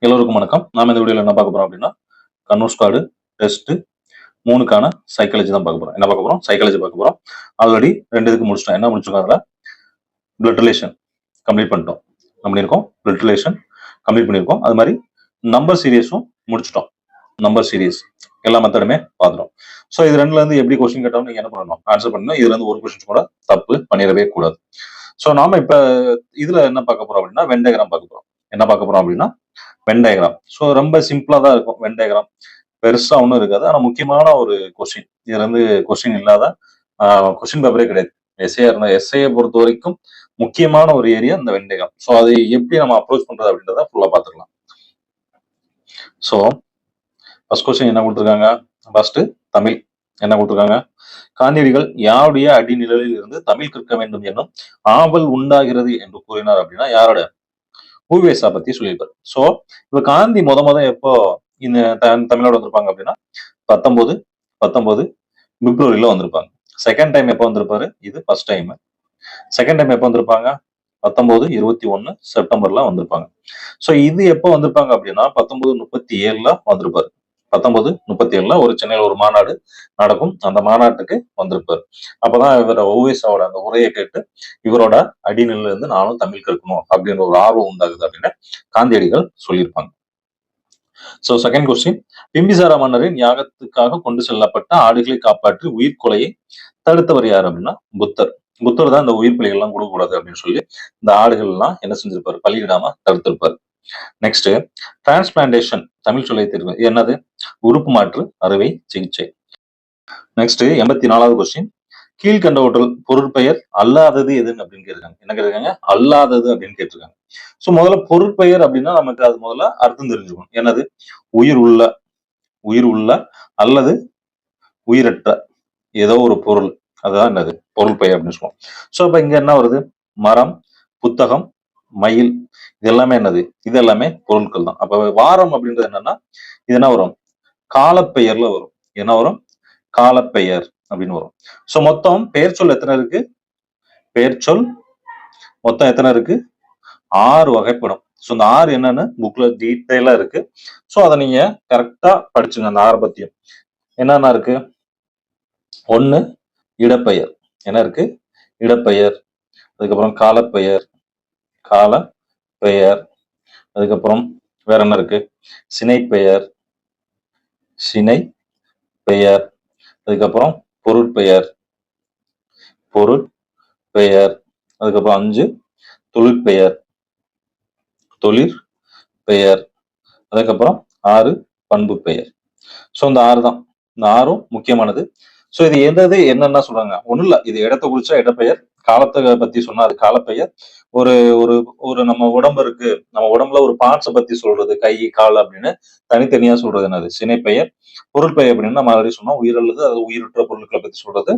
எல்லோருக்கும் வணக்கம். நாம இந்த வீடியோல என்ன பார்க்க போறோம் அப்படின்னா, கண்ணூர் ஸ்குவாடு டெஸ்ட் 3க்கான சைக்காலஜி தான் பார்க்க போறோம். என்ன பார்க்க போறோம்? சைக்காலஜி பார்க்க போறோம். ஆல்ரெடி 2 இதுக்கு முடிச்சிட்டோம். என்ன முடிச்சிருக்கோம்? அதுல பிளட் ரிலேஷன் கம்ப்ளீட் பண்ணிட்டோம். பண்ணியிருக்கோம். பிளட் ரிலேஷன் கம்ப்ளீட் பண்ணியிருக்கோம். அது மாதிரி நம்பர் சீரியஸும் முடிச்சிட்டோம். நம்பர் சீரியஸ் எல்லா மெத்தடுமே பார்த்துட்டோம். ஸோ இது ரெண்டுல இருந்து எப்படி கொஸ்டின் கேட்டாலும் நீங்க என்ன பண்ணணும்? ஆன்சர் பண்ணணும். இதுல இருந்து ஒரு கொஸ்டின் கூட தப்பு பண்ணிடவே கூடாது. ஸோ நாம இப்ப இதுல என்ன பார்க்க போறோம் அப்படின்னா, வென் டயக்ராம் பார்க்க போறோம். என்ன பார்க்க போறோம் அப்படின்னா, வென் டயக்ராம். ஸோ ரொம்ப சிம்பிளா தான் இருக்கும் வென் டயக்ராம். பெருசா ஒன்றும் இருக்காது. ஆனா முக்கியமான ஒரு கொஸ்டின். இதுல இருந்து கொஸ்டின் இல்லாத கொஸ்டின் பேப்பரே கிடையாது. எஸ்ஏ இருந்த எஸ்ஏயை பொறுத்த வரைக்கும் முக்கியமான ஒரு ஏரியா இந்த வென் டயக்ராம். ஸோ அதை எப்படி நம்ம அப்ரோச் பண்றது அப்படின்றத ஃபுல்லா பார்த்துக்கலாம். ஸோ ஃபர்ஸ்ட் கொஸ்டின் என்ன கொடுத்துருக்காங்க? ஃபர்ஸ்ட் தமிழ் என்ன கொடுத்துருக்காங்க? காந்தியடிகள் யாருடைய அடிநிழலில் இருந்து தமிழ் கற்க வேண்டும் என்னும் ஆவல் உண்டாகிறது என்று கூறினார் அப்படின்னா யாரோட? ஊவேசா பத்தி சொல்லியிருப்பாரு. சோ இப்ப காந்தி முத எப்போ இந்த தமிழோட வந்திருப்பாங்க அப்படின்னா 19 பிப்ரவரியில வந்திருப்பாங்க. செகண்ட் டைம் எப்போ வந்திருப்பாரு? இது ஃபர்ஸ்ட் டைம். செகண்ட் டைம் எப்போ வந்திருப்பாங்க? 1921 செப்டம்பர்ல வந்திருப்பாங்க. சோ இது எப்போ வந்திருப்பாங்க அப்படின்னா 1937ல வந்திருப்பாரு. 1937ல ஒரு சென்னையில ஒரு மாநாடு நடக்கும். அந்த மாநாட்டுக்கு வந்திருப்பாரு. அப்பதான் இவர ஓவேசாவோட அந்த உரையை கேட்டு இவரோட அடிநிலையில இருந்து நானும் தமிழ் கற்கணும் அப்படின்ற ஒரு ஆர்வம் உண்டாகுது அப்படின்னு காந்தியடிகள் சொல்லியிருப்பாங்க. சோ செகண்ட் கொஸ்டின், பிம்பிசார மன்னரின் யாகத்துக்காக கொண்டு செல்லப்பட்ட ஆடுகளை காப்பாற்றி உயிர்கொலையை தடுத்தவர் யார் அப்படின்னா புத்தர். புத்தர் தான் இந்த உயிர் பலிகள் எல்லாம் கொடுக்கக்கூடாது அப்படின்னு சொல்லி இந்த ஆடுகள் எல்லாம் என்ன செஞ்சிருப்பாரு? பலியிடாம தடுத்திருப்பாரு. நெக்ஸ்ட், டிரான்ஸ்பிளான்டேஷன் தமிழ் சொல்லை தெரிவு என்னது? உறுப்பு மாற்று அறுவை சிகிச்சை. நெக்ஸ்ட் 84வது கொஸ்டின், கீழ்கண்டவற்றில் பொருட்பெயர் அல்லாதது எதுன்னு அப்படின்னு கேட்டிருக்காங்க. என்ன கேட்டிருக்காங்க? அல்லாதது அப்படின்னு கேட்டிருக்காங்க. சோ முதல்ல பொருட்பெயர் அப்படின்னா நமக்கு அது முதல்ல அர்த்தம் தெரிஞ்சுக்கணும். என்னது? உயிர் உள்ள அல்லது உயிரற்ற ஏதோ ஒரு பொருள், அதுதான் என்னது? பொருள் பெயர் அப்படின்னு சொல்லுவோம். சோ அப்ப இங்க என்ன வருது? மரம், புத்தகம், மயில், இது எல்லாமே என்னது? இது எல்லாமே பொருட்கள் தான். அப்ப வாரம் அப்படின்றது என்னன்னா, இது என்ன வரும்? காலப்பெயர்ல வரும். என்ன வரும்? காலப்பெயர் அப்படின்னு வரும். சோ மொத்தம் பெயர் சொல் எத்தனை இருக்கு? பெயர் சொல் மொத்தம் எத்தனை இருக்கு? 6 வகைப்படும். சோ இந்த 6 என்னன்னு புக்ல டீட்டெயிலா இருக்கு. சோ அதை நீங்க கரெக்டா படிச்சுங்க. அந்த 6 பத்தியும் என்னென்ன இருக்கு? 1 இடப்பெயர். என்ன இருக்கு? இடப்பெயர். அதுக்கப்புறம் காலப்பெயர், கால பெயர். அதுக்கப்புறம் வேற என்ன இருக்கு? சினைப்பெயர், சினை பெயர். அதுக்கப்புறம் பொருட்பெயர், பொருள் பெயர். அதுக்கப்புறம் 5 தொழிற்பெயர், தொழிற் பெயர். அதுக்கப்புறம் 6 பண்பு பெயர். சோ இந்த 6 தான். இந்த 6ம் முக்கியமானது. சோ இது எது என்னன்னா சொல்றாங்க? ஒண்ணும் இல்ல. இது இடத்தை குறிச்சா இடப்பெயர், காலத்தை பத்தி சொன்னா அது காலப்பெயர். ஒரு ஒரு ஒரு நம்ம உடம்பு இருக்கு, நம்ம உடம்புல ஒரு பார்ட்ஸை பத்தி சொல்றது, கை கால் அப்படின்னு தனித்தனியா சொல்றது என்னது? சினைப்பெயர். பொருட்பெயர் அப்படின்னு நம்ம ஆல்ரெடி சொன்னோம். உயிர் அல்லது அது உயிரற்ற பொருட்களை பத்தி சொல்றது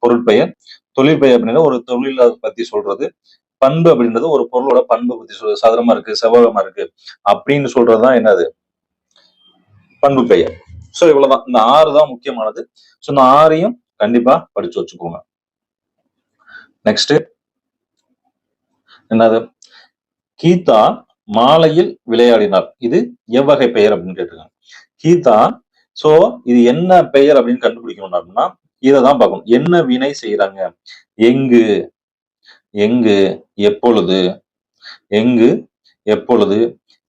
பொருட்பெயர். தொழிற்பெயர் அப்படின்னா ஒரு தொழிலை பத்தி சொல்றது. பண்பு அப்படின்றது ஒரு பொருளோட பண்பை பத்தி சொல்றது. சதுரமா இருக்கு, செவ்வகமா இருக்கு அப்படின்னு சொல்றதுதான் என்னது? பண்பு பெயர். சோ இவ்வளவுதான். இந்த 6 தான் முக்கியமானது. சோ இந்த 6ஐயும் கண்டிப்பா படிச்சு வச்சுக்கோங்க. நெக்ஸ்ட் என்னது? கீதா மாலையில் விளையாடினார். இது எவ்வகை பெயர் அப்படின்னு கேட்டிருக்காங்க. கீதா. சோ இது என்ன பெயர் அப்படின்னு கண்டுபிடிக்கணும் அப்படின்னா இதைதான் பார்க்கணும். என்ன வினை செய்யறாங்க? எங்கு, எங்கு, எப்பொழுது, எங்கு, எப்பொழுது,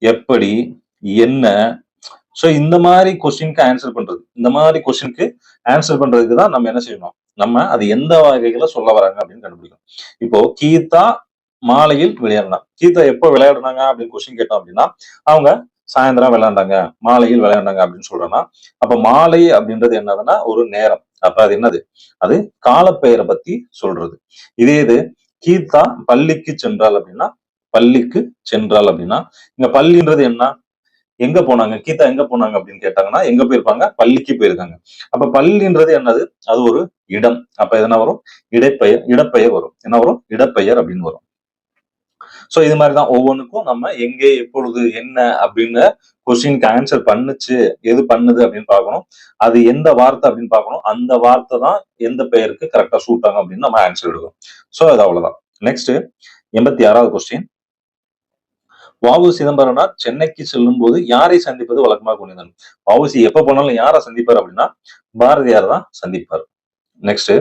எப்படி, என்ன. சோ இந்த மாதிரி கொஸ்டினுக்கு ஆன்சர் பண்றது, இந்த மாதிரி கொஸ்டினுக்கு ஆன்சர் பண்றதுக்கு தான் நம்ம என்ன செய்யணும்? நம்ம அது எந்த வகைகளை சொல்ல வராங்க அப்படின்னு கண்டுபிடிக்கணும். இப்போ கீதா மாலையில் விளையாடினா, கீதா எப்போ விளையாடுனாங்க அப்படின்னு கொஸ்டின் கேட்டோம் அப்படின்னா அவங்க சாயந்தரம் விளையாண்டாங்க, மாலையில் விளையாண்டாங்க அப்படின்னு சொல்றோம்னா அப்ப மாலை அப்படின்றது என்னதுன்னா ஒரு நேரம். அப்ப அது என்னது? அது காலப்பெயரை பத்தி சொல்றது. இதே இது கீதா பள்ளிக்கு சென்றால் அப்படின்னா, பள்ளிக்கு சென்றால் அப்படின்னா இங்க பள்ளின்றது என்ன? எங்க போனாங்க? கீதா எங்க போனாங்க அப்படின்னு கேட்டாங்கன்னா எங்க போயிருப்பாங்க? பள்ளிக்கு போயிருக்காங்க. அப்ப பள்ளின்றது என்னது? அது ஒரு இடம். அப்ப என்ன வரும்? இடப்பெயர் வரும். என்ன வரும்? இடப்பெயர் அப்படின்னு வரும். சோ இது மாதிரிதான் ஒவ்வொன்றுக்கும் நம்ம எங்கே, எப்பொழுது, என்ன அப்படின்னு கொஸ்டினுக்கு ஆன்சர் பண்ணுச்சு, எது பண்ணுது அப்படின்னு பார்க்கணும். அது எந்த வார்த்தை அப்படின்னு பார்க்கணும். அந்த வார்த்தை தான் எந்த பெயருக்கு கரெக்டா சூட் ஆகும் அப்படின்னு நம்ம ஆன்சர் எடுக்கணும். சோ அது அவ்வளவுதான். நெக்ஸ்ட் 86வது கொஸ்டின், வாவு சிதம்பரனார் சென்னைக்கு செல்லும் போது யாரை சந்திப்பது வழக்கமாக கொண்டிருந்தார்? வாவுசி எப்ப போனாலும் யாரை சந்திப்பார் அப்படின்னா பாரதியார் தான் சந்திப்பார். நெக்ஸ்ட்,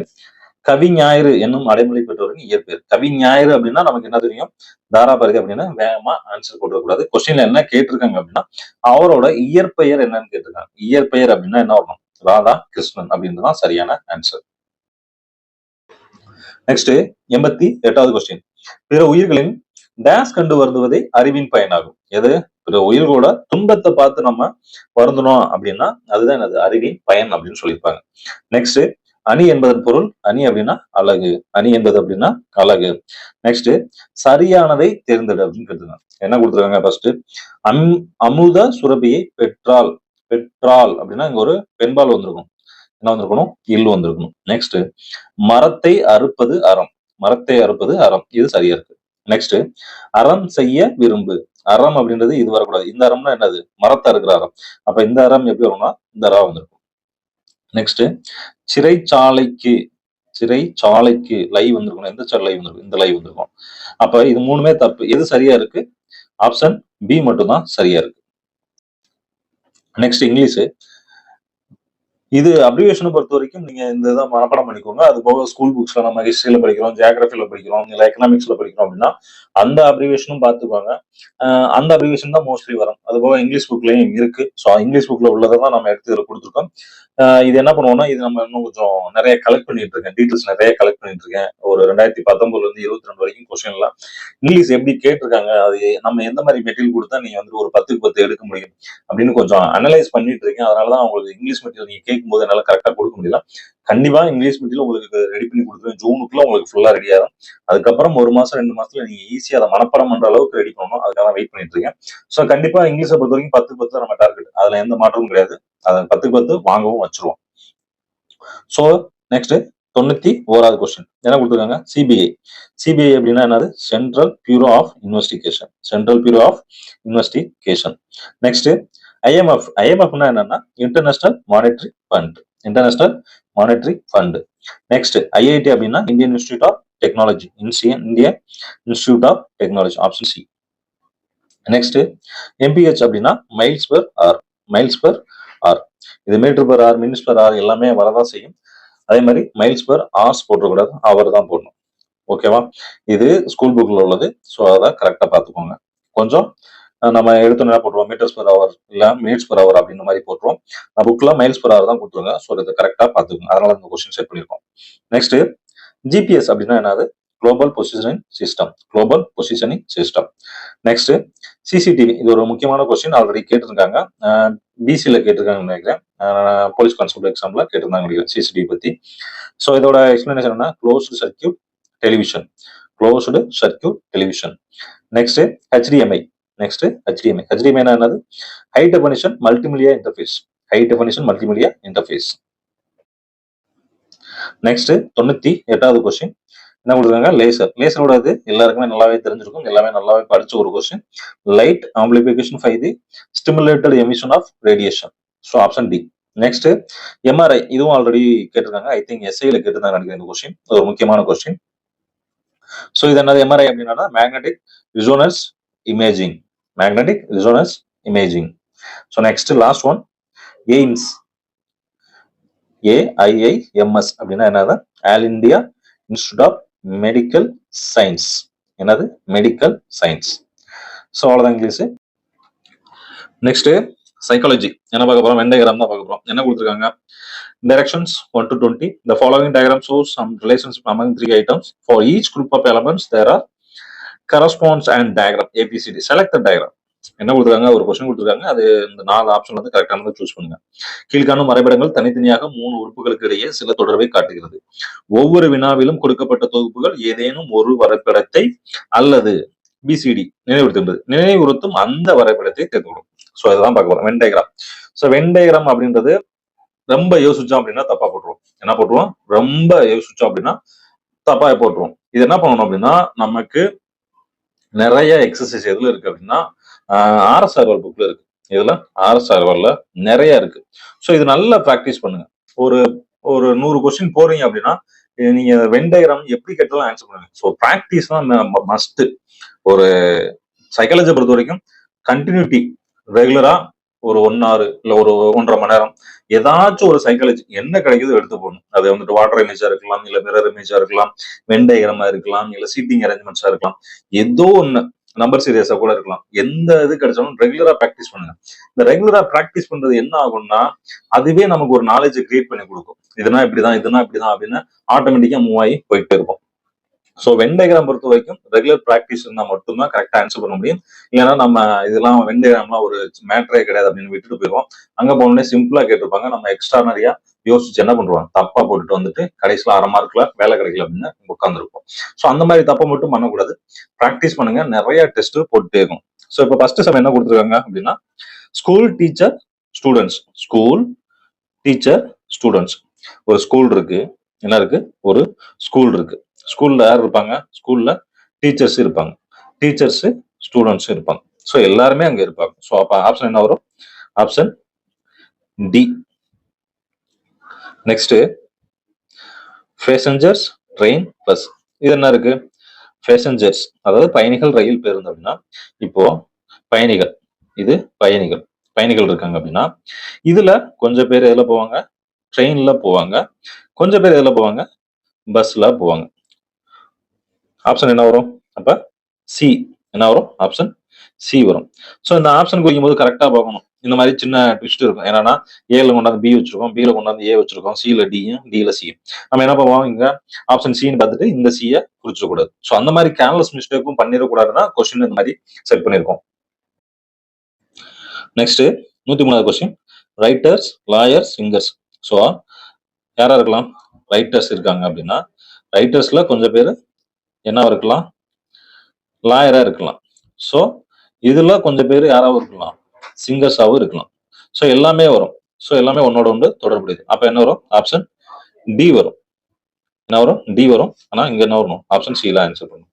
கவி ஞாயிறு என்னும் அடைமொழி பெற்றவருக்கு இயற்பெயர். கவி ஞாயிறு அப்படின்னா நமக்கு என்ன தெரியும்? தாராபாரதி அப்படின்னா வேகமா ஆன்சர் கொடுக்கக்கூடாது. கொஸ்டின்ல என்ன கேட்டிருக்காங்க அப்படின்னா அவரோட இயற்பெயர் என்னன்னு கேட்டிருக்காங்க. இயற்பெயர் அப்படின்னா என்ன வரணும்? ராதா கிருஷ்ணன் அப்படின்றதான் சரியான ஆன்சர். Next 88வது question. பிற உயிர்களின் டேஸ் கண்டு வருந்துவதே அறிவின் பயனாகும். எது? பிற உயிர்களோட துன்பத்தை பார்த்து நம்ம வருந்தணும் அப்படின்னா அதுதான் என்னது? அறிவின் பயன் அப்படின்னு சொல்லியிருப்பாங்க. நெக்ஸ்ட், அணி என்பதன் பொருள். அணி அப்படின்னா அழகு. அணி என்பது அப்படின்னா அழகு. நெக்ஸ்ட், சரியானதை தேர்ந்தெடு அப்படின்னு கேட்டுருக்காங்க. என்ன கொடுத்துருக்காங்க? ஃபர்ஸ்ட், அமுத சுரபியை பெற்றால். பெற்றால் அப்படின்னா இங்க ஒரு பெண்பால் வந்திருக்கும். என்ன வந்திருக்கணும்? இல் வந்திருக்கணும். நெக்ஸ்ட், மரத்தை அறுப்பது அறம். மரத்தை அறுப்பது அறம். இது சரியா இருக்கு. நெக்ஸ்ட், அறம் செய்ய விரும்பு. அறம் அப்படின்றது இது வரக்கூடாது. இந்த அறம்னா என்னது? மரத்தை அறுக்கிற அறம். அப்ப இந்த அறம் எப்படி வரும்னா இந்த அறம் வந்திருக்கும். நெக்ஸ்ட், சிறைச்சாலைக்கு. சிறைச்சாலைக்கு லை வந்திருக்கணும். எந்த சாலை லை வந்திருக்கும்? இந்த லை வந்திருக்கும். அப்ப இது மூணுமே தப்பு. எது சரியா இருக்கு? ஆப்ஷன் பி மட்டும் தான் சரியா இருக்கு. Next, English. இது அப்ரிவேஷனை பொறுத்த வரைக்கும் நீங்க இந்த இதை மனப்பாடம் பண்ணிக்கோங்க. அது போக ஸ்கூல் புக்ஸ்ல நம்ம ஹிஸ்டரியில படிக்கிறோம், ஜியாகிரபில படிக்கிறோம், இல்ல எக்கனாமிக்ஸ்ல படிக்கிறோம் அப்படின்னா அந்த அப்ரிவேஷனும் பார்த்துக்கோங்க. அந்த அப்ரிவேஷன் தான் மோஸ்ட்லி வரும். அது போக இங்கிலீஷ் புக்லயும் இருக்கு. ஸோ இங்கிலீஷ் புக்ல உள்ளதை தான் நம்ம எடுத்து இதில் கொடுத்துருக்கோம். இது என்ன பண்ணுவோம்னா இது நம்ம இன்னும் கொஞ்சம் நிறைய கலெக்ட் பண்ணிட்டு இருக்கேன். டீட்டெயில்ஸ் நிறைய கலெக்ட் பண்ணிட்டு இருக்கேன். ஒரு 2019 இருந்து 22 வரைக்கும் கொஸ்டின்லாம் இங்கிலீஷ் எப்படி கேட்டிருக்காங்க, அது நம்ம எந்த மாதிரி மெட்டீரியல் கொடுத்தா நீங்க வந்து ஒரு 10க்கு 10 எடுக்க முடியும் அப்படின்னு கொஞ்சம் அனலைஸ் பண்ணிட்டு இருக்கேன். அதனாலதான் உங்களுக்கு இங்கிலீஷ் மெட்டீரியல் நீங்க கேட்கும்போது என்னால கரெக்டா கொடுக்க முடியல. கண்டிப்பா இங்கிலீஷ் மெட்டீரியல் உங்களுக்கு ரெடி பண்ணி கொடுத்துருவேன். ஜூனுக்குள்ள உங்களுக்கு ஃபுல்லா ரெடி ஆகும். அதுக்கப்புறம் 1 மாசம் 2 மாசத்துல நீங்க ஈஸியா அதை மனப்பாடம் பண்ற அளவுக்கு ரெடி பண்ணணும். அதுக்காக வெயிட் பண்ணிட்டு இருக்கேன். ஸோ கண்டிப்பா இங்கிலீஷை பொறுத்த வரைக்கும் 10க்கு 10 நம்ம டார்கெட். அதுல எந்த மாற்றமும் கிடையாது. அதை 10க்கு 10 வாங்கவும் வச்சிருவோம். ஸோ நெக்ஸ்ட் 91வது கொஸ்டின் என்ன கொடுத்துருக்காங்க? சிபிஐ. சிபிஐ அப்படின்னா என்னது? Central bureau of investigation. Central bureau of investigation. Next, IMF. ஐஎம்எஃப்னா என்னன்னா international monetary fund. International monetary fund. Next, IIT அப்படின்னா Indian institute of technology. Indian institute of technology. Option C. Next, MPH அப்படின்னா miles per hour. Miles per hour. இது metre per hour, minutes per hour எல்லாமே வரதான் செய்யும். அதே மாதிரி miles per hours போட்டக்கூடாது, அவர் தான் போடணும். ஓகேவா? இது ஸ்கூல் புக்ல உள்ளது. ஸோ அதை கரெக்டா பார்த்துக்கோங்க. கொஞ்சம் நம்ம எடுத்தோம் என்ன போட்டுருவோம்? மீட்டர்ஸ் பெர் அவர் இல்ல மினிட்ஸ் பெர் அவர் அப்படின்ற மாதிரி போட்டுருவோம். புக்ல மைல்ஸ் பெர் அவர் தான் கொடுத்துருங்க. ஸோ இதை கரெக்டா பார்த்துக்கோங்க. அதனால இந்த கொஸ்டின் செட் பண்ணிருக்கோம். நெக்ஸ்ட், ஜிபிஎஸ் அப்படின்னா என்னது? Global positioning system. Global positioning system. Next, CCTV. இது ஒரு முக்கியமான கொஸ்டின். ஆல்ரெடி கேட்டிருக்காங்க. பிசில கேட்டிருக்காங்கன்னு நினைக்கிறேன். போலீஸ் கான்ஸ்டபிள் எக்ஸாம்ல கேட்டிருந்தாங்க நினைக்கிறேன் சிசிடிவி பத்தி. ஸோ இதோட எக்ஸ்பிளனேஷன் என்ன? Closed circuit television. Closed circuit television. Next, HDMI. Next, HDMI. HDMI என்னது? High definition multimedia interface. High definition multimedia interface. Next 98வது கொஸ்டின் என்ன கொடுத்துருக்காங்க? லேசர். லேசரோட இது எல்லாருக்குமே நல்லாவே தெரிஞ்சிருக்கும். எல்லாமே நல்லாவே படிச்ச ஒரு question. Light amplification by the stimulated emission of radiation. So option D. Next, MRI. இதுவும் ஆல்ரெடி கேட்டிருக்காங்க. ஐ திங்க் எஸ்ஐல கேட்டிருந்தாங்க நினைக்கிறேன் இந்த கொஸ்டின். ஒரு முக்கியமான கொஸ்டின். ஸோ இது என்னது? எம்ஆர்ஐ அப்படின்னா magnetic resonance imaging. Magnetic resonance imaging. So next last one, AIIMS. AIIMS அப்படின்னா என்னது? All India institute of medical science. என்னது? Medical science. ஸோ அவ்வளோதான் இங்கிலீஷ். நெக்ஸ்ட் சைக்காலஜி என்ன பார்க்க போறோம்? வென் டயக்ராம் தான் பார்க்க போறோம். என்ன கொடுத்துருக்காங்க? Directions 1 to 20. The following diagram shows some relationship among 3 items. For each group of elements, there are corresponds and diagram ABCD. Select the diagram. என்ன கொடுத்துருக்காங்க? ஒரு கொஸ்டின் கொடுத்துருக்காங்க. அது இந்த 4 ஆப்ஷன் வந்து கரெக்டானதை சூஸ் பண்ணுங்க. கீழ்காணும் வரைபடங்கள் தனித்தனியாக 3 உறுப்புகளுக்கு இடையே சில தொடர்பை காட்டுகிறது. ஒவ்வொரு வினாவிலும் கொடுக்கப்பட்ட தொகுப்புகள் ஏதேனும் ஒரு வரைபடத்தை அல்லது பிசிடி நினைவுறுத்தும் அந்த வரைபடத்தை தேர்ந்தெடுக்கும். ஸோ இதெல்லாம் பார்க்க போறோம். Venn diagram. So Venn diagram அப்படின்றது ரொம்ப யோசிச்சோம் அப்படின்னா தப்பா போட்டுருவோம். என்ன போட்டுருவோம்? ரொம்ப யோசிச்சோம் அப்படின்னா தப்பா போட்டுருவோம். இது என்ன பண்ணணும் அப்படின்னா நமக்கு நிறைய எக்ஸசைஸ் எதுல இருக்கு அப்படின்னா ஆர்எஸ் அகர்வால் புக்ல இருக்கு. இதுல ஆர்எஸ் அகர்வால்ல நிறைய இருக்கு. ஸோ இது நல்லா ப்ராக்டிஸ் பண்ணுங்க. ஒரு ஒரு 100 கொஸ்டின் போறீங்க அப்படின்னா நீங்க வென் டயக்ராம் எப்படி கேட்டாலும் ஆன்சர் பண்ணுங்க. ஸோ ப்ராக்டிஸ் தான் மஸ்ட். ஒரு சைக்காலஜியை பொறுத்த வரைக்கும் கண்டினியூட்டி ரெகுலரா ஒரு 1 hour இல்ல ஒரு 1.5 மணி நேரம் ஏதாச்சும் ஒரு சைக்காலஜி என்ன கிடைக்குதோ எடுத்து போகணும். அது வந்துட்டு வாட்டர் இமேஜா இருக்கலாம், இல்ல மிரர் இமேஜா இருக்கலாம், வென் டயக்ராமா இருக்கலாம், இல்ல சீட்டிங் அரேஞ்ச்மெண்ட்ஸா இருக்கலாம். ஏதோ ஒண்ணு நம்பர் சீரியஸா கூட இருக்கலாம். எந்த இது கிடைச்சாலும் ரெகுலரா பிராக்டிஸ் பண்ணுங்க. இந்த ரெகுலரா பிராக்டிஸ் பண்றது என்ன ஆகும்னா அதுவே நமக்கு ஒரு நாலேஜ் கிரியேட் பண்ணி கொடுக்கும். இதுனா இப்படிதான், இதுனா இப்படிதான் அப்படின்னு ஆட்டோமேட்டிக்கா மூவ் ஆகி போயிட்டே இருக்கும். ஸோ வென் டயக்ராம் பொறுத்த வரைக்கும் ரெகுலர் ப்ராக்டிஸ் இருந்தால் மட்டும்தான் கரெக்டாக ஆன்சர் பண்ண முடியும். இல்லைன்னா நம்ம இதெல்லாம் வென் டயக்ராம்லாம் ஒரு மேட்டரே கிடையாது அப்படின்னு விட்டுட்டு போயிடுவோம். அங்கே போனோடனே சிம்பிளா கேட்டிருப்பாங்க, நம்ம எக்ஸ்ட்ரானரியா யோசிச்சு என்ன பண்றோம், தப்பா போட்டுட்டு வந்துட்டு கடைசியில் 1/2 மார்க்ல வேலை கிடைக்கல அப்படின்னு உட்காந்துருப்போம். ஸோ அந்த மாதிரி தப்பை மட்டும் பண்ணக்கூடாது. ப்ராக்டிஸ் பண்ணுங்க, நிறைய டெஸ்ட் போட்டுட்டே இருக்கும். ஸோ இப்போ ஃபர்ஸ்ட் செம் என்ன கொடுத்துருக்காங்க அப்படின்னா school teacher students. School teacher students. ஒரு ஸ்கூல் இருக்கு, என்ன இருக்கு, ஒரு ஸ்கூல் இருக்கு. ஸ்கூல்ல யார் இருப்பாங்க, ஸ்கூல்ல டீச்சர்ஸ் இருப்பாங்க, டீச்சர்ஸ் ஸ்டூடெண்ட்ஸ் இருப்பாங்க. ஸோ எல்லாருமே அங்க இருப்பாங்க. ஸோ அப்ப ஆப்ஷன் என்ன வரும், option D. Next passengers train bus. இது என்ன இருக்கு, பேசஞ்சர்ஸ் அதாவது பயணிகள் ரயில் பேருந்து அப்படின்னா இப்போ பயணிகள், இது பயணிகள், பயணிகள் இருக்காங்க அப்படின்னா இதுல கொஞ்சம் பேர் எதுல போவாங்க, ட்ரெயின்ல போவாங்க, கொஞ்சம் பேர் எதுல போவாங்க, பஸ்ல போவாங்க. ஆப்ஷன் என்ன வரும், அப்ப சி என்ன வரும், ஆப்ஷன் சி வரும். ஸோ இந்த ஆப்ஷன் குறிக்கும் போது கரெக்டா பார்க்கணும். இந்த மாதிரி சின்ன ட்விஸ்ட் இருக்கும். என்னன்னா ஏல கொண்டாந்து பி வச்சிருக்கோம், பில கொண்டாந்து ஏ வச்சிருக்கோம், சில டியும் டில சி. நம்ம என்ன பண்ணுவோம், இங்க ஆப்ஷன் சின்னு பார்த்துட்டு இந்த சியை குறிச்சிடக்கூடாது. ஸோ அந்த மாதிரி கேர்லெஸ் மிஸ்டேக்கும் பண்ணிடக்கூடாதுன்னா கொஸ்டின் இந்த மாதிரி செட் பண்ணியிருக்கோம். நெக்ஸ்ட் 103வது question, writers lawyers singers. So யாரா இருக்கலாம், ரைட்டர்ஸ் இருக்காங்க அப்படின்னா ரைட்டர்ஸ்ல கொஞ்சம் பேர் என்னவா இருக்கலாம், லாயரா இருக்கலாம். ஸோ இதுல கொஞ்சம் பேர் யாராவும் இருக்கலாம், சிங்கர்ஸாவும் இருக்கலாம். ஸோ எல்லாமே வரும். ஸோ எல்லாமே ஒன்னோட ஒன்று தொடர்புடையது. அப்ப என்ன வரும், ஆப்ஷன் டி வரும். என்ன வரும், டி வரும். ஆனா இங்க என்ன வரணும், ஆப்ஷன் சி ல ஆன்சர் பண்ணும்.